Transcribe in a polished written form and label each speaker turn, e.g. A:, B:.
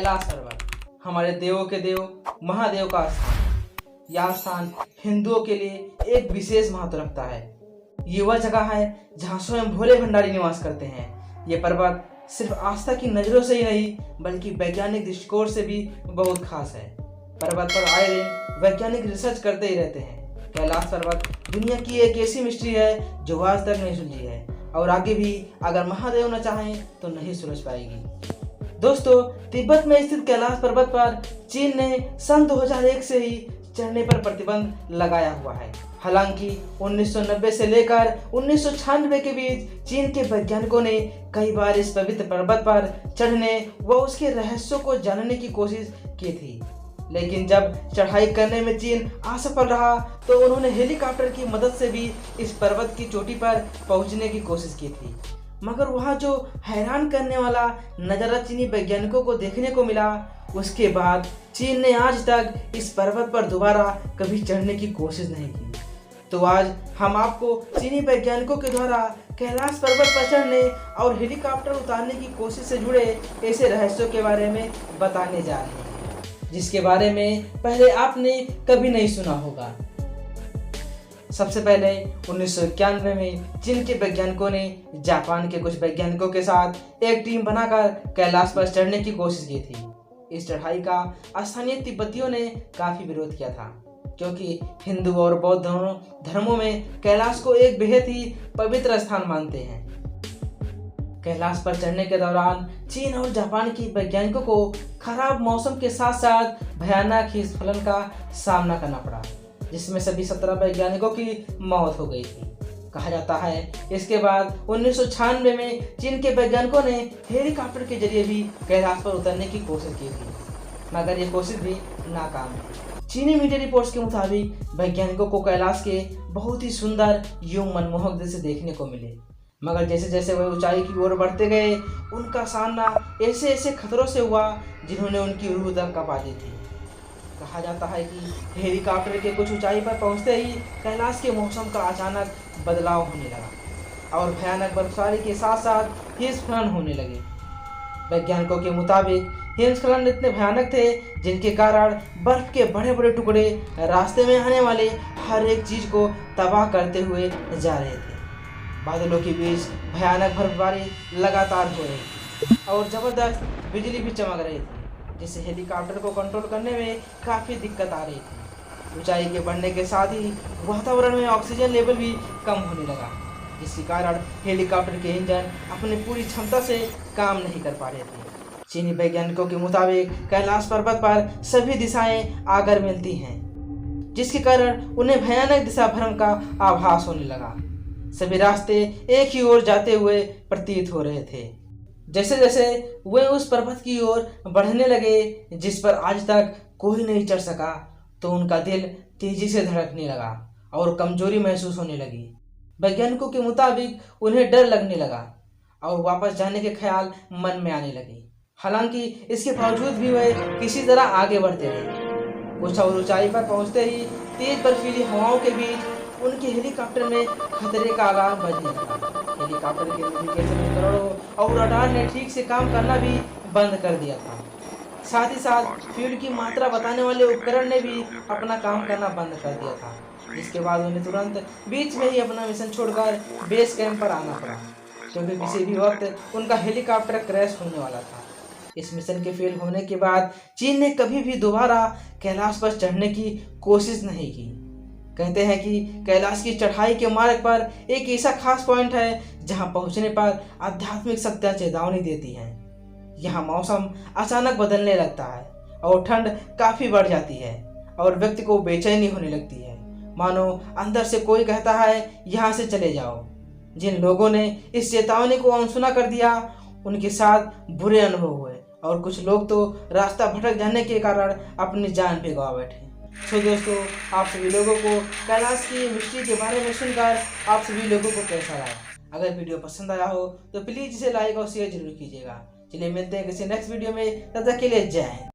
A: कैलाश पर्वत हमारे देवों के देव महादेव का स्थान। यह स्थान हिंदुओं के लिए एक विशेष महत्व रखता है। ये वह जगह है जहाँ स्वयं भोले भंडारी निवास करते हैं। ये पर्वत सिर्फ आस्था की नजरों से ही नहीं बल्कि वैज्ञानिक दृष्टिकोण से भी बहुत खास है। पर्वत पर आए दिन वैज्ञानिक रिसर्च करते ही रहते हैं। कैलाश पर्वत दुनिया की एक ऐसी मिस्ट्री है जो आज तक नहीं सुलझी है और आगे भी अगर महादेव न चाहें तो नहीं सुलझ पाएगी। दोस्तों, तिब्बत में स्थित कैलाश पर्वत पर चीन ने सन 2001 से ही चढ़ने पर प्रतिबंध लगाया हुआ है। हालांकि 1990 से लेकर 1996 के बीच चीन के वैज्ञानिकों ने कई बार इस पवित्र पर्वत पर चढ़ने व उसके रहस्यों को जानने की कोशिश की थी, लेकिन जब चढ़ाई करने में चीन असफल रहा तो उन्होंने हेलीकॉप्टर की मदद से भी इस पर्वत की चोटी पर पहुंचने की कोशिश की थी। मगर वहां जो हैरान करने वाला नजारा चीनी वैज्ञानिकों को देखने को मिला, उसके बाद चीन ने आज तक इस पर्वत पर दोबारा कभी चढ़ने की कोशिश नहीं की। तो आज हम आपको चीनी वैज्ञानिकों के द्वारा कैलाश पर्वत पर चढ़ने और हेलीकॉप्टर उतारने की कोशिश से जुड़े ऐसे रहस्यों के बारे में बताने जा रहे हैं, जिसके बारे में पहले आपने कभी नहीं सुना होगा। सबसे पहले 1991 में चीन के वैज्ञानिकों ने जापान के कुछ वैज्ञानिकों के साथ एक टीम बनाकर कैलाश पर चढ़ने की कोशिश की थी। इस चढ़ाई का स्थानीय तिब्बतियों ने काफी विरोध किया था, क्योंकि हिंदू और बौद्ध धर्मों में कैलाश को एक बेहद ही पवित्र स्थान मानते हैं। कैलाश पर चढ़ने के दौरान चीन और जापान के वैज्ञानिकों को खराब मौसम के साथ साथ भयानक हिमस्खलन का सामना करना पड़ा, जिसमें सभी 17 वैज्ञानिकों की मौत हो गई थी। कहा जाता है इसके बाद 1996 में चीन के वैज्ञानिकों ने हेलीकॉप्टर के जरिए भी कैलाश पर उतरने की कोशिश की थी, मगर ये कोशिश भी नाकाम है। चीनी मीडिया रिपोर्ट्स के मुताबिक वैज्ञानिकों को कैलाश के बहुत ही सुंदर यूं मनमोहक दृश्य देखने को मिले, मगर जैसे जैसे वह ऊंचाई की ओर बढ़ते गए उनका सामना ऐसे ऐसे खतरों से हुआ जिन्होंने उनकी रूह तक कांपा दी थी। कहा जाता है कि हेलीकॉप्टर के कुछ ऊंचाई पर पहुंचते ही कैलाश के मौसम का अचानक बदलाव होने लगा और भयानक बर्फबारी के साथ साथ हिमस्खलन होने लगे। वैज्ञानिकों के मुताबिक हिमस्खलन इतने भयानक थे जिनके कारण बर्फ के बड़े बड़े टुकड़े रास्ते में आने वाले हर एक चीज को तबाह करते हुए जा रहे थे। बादलों के बीच भयानक बर्फबारी लगातार हो रही थी और जबरदस्त बिजली भी चमक रही थी, जिससे हेलीकॉप्टर को कंट्रोल करने में काफ़ी दिक्कत आ रही थी। ऊंचाई के बढ़ने के साथ ही वातावरण में ऑक्सीजन लेवल भी कम होने लगा, जिसके कारण हेलीकॉप्टर के इंजन अपनी पूरी क्षमता से काम नहीं कर पा रहे थे। चीनी वैज्ञानिकों के मुताबिक कैलाश पर्वत पर सभी दिशाएं आकर मिलती हैं, जिसके कारण उन्हें भयानक दिशा भ्रम का आभास होने लगा। सभी रास्ते एक ही ओर जाते हुए प्रतीत हो रहे थे। जैसे जैसे वे उस पर्वत की ओर बढ़ने लगे जिस पर आज तक कोई नहीं चढ़ सका, तो उनका दिल तेजी से धड़कने लगा और कमजोरी महसूस होने लगी। वैज्ञानिकों के मुताबिक उन्हें डर लगने लगा और वापस जाने के ख्याल मन में आने लगे। हालांकि इसके बावजूद भी वे किसी तरह आगे बढ़ते रहे। कुछ और ऊंचाई पर पहुंचते ही तेज बर्फीली हवाओं के बीच उनके हेलीकॉप्टर में खतरे का अलार्म बजने लगा। हेलीकॉप्टर के नेविगेशन उपकरणों और रडार ने ठीक से काम करना भी बंद कर दिया था। साथ ही साथ फ्यूल की मात्रा बताने वाले उपकरण ने भी अपना काम करना बंद कर दिया था, जिसके बाद उन्हें तुरंत बीच में ही अपना मिशन छोड़कर बेस कैंप पर आना पड़ा, क्योंकि किसी भी वक्त उनका हेलीकॉप्टर क्रैश होने वाला था। इस मिशन के फेल होने के बाद चीन ने कभी भी दोबारा कैलाश पर चढ़ने की कोशिश नहीं की। कहते हैं कि कैलाश की चढ़ाई के मार्ग पर एक ऐसा खास पॉइंट है जहां पहुंचने पर आध्यात्मिक शक्तियां चेतावनी देती हैं। यहाँ मौसम अचानक बदलने लगता है और ठंड काफी बढ़ जाती है और व्यक्ति को बेचैनी होने लगती है, मानो अंदर से कोई कहता है यहाँ से चले जाओ। जिन लोगों ने इस चेतावनी को अनसुना कर दिया उनके साथ बुरे अनुभव हुए और कुछ लोग तो रास्ता भटक जाने के कारण अपनी जान पे गवा बैठे। तो दोस्तों, आप सभी लोगों को कैलाश की मिस्ट्री के बारे में सुनकर आप सभी लोगों को कैसा लगा? अगर वीडियो पसंद आया हो तो प्लीज इसे लाइक और शेयर जरूर कीजिएगा। चलिए मिलते हैं किसी नेक्स्ट वीडियो में, तब तक के लिए जय हिंद।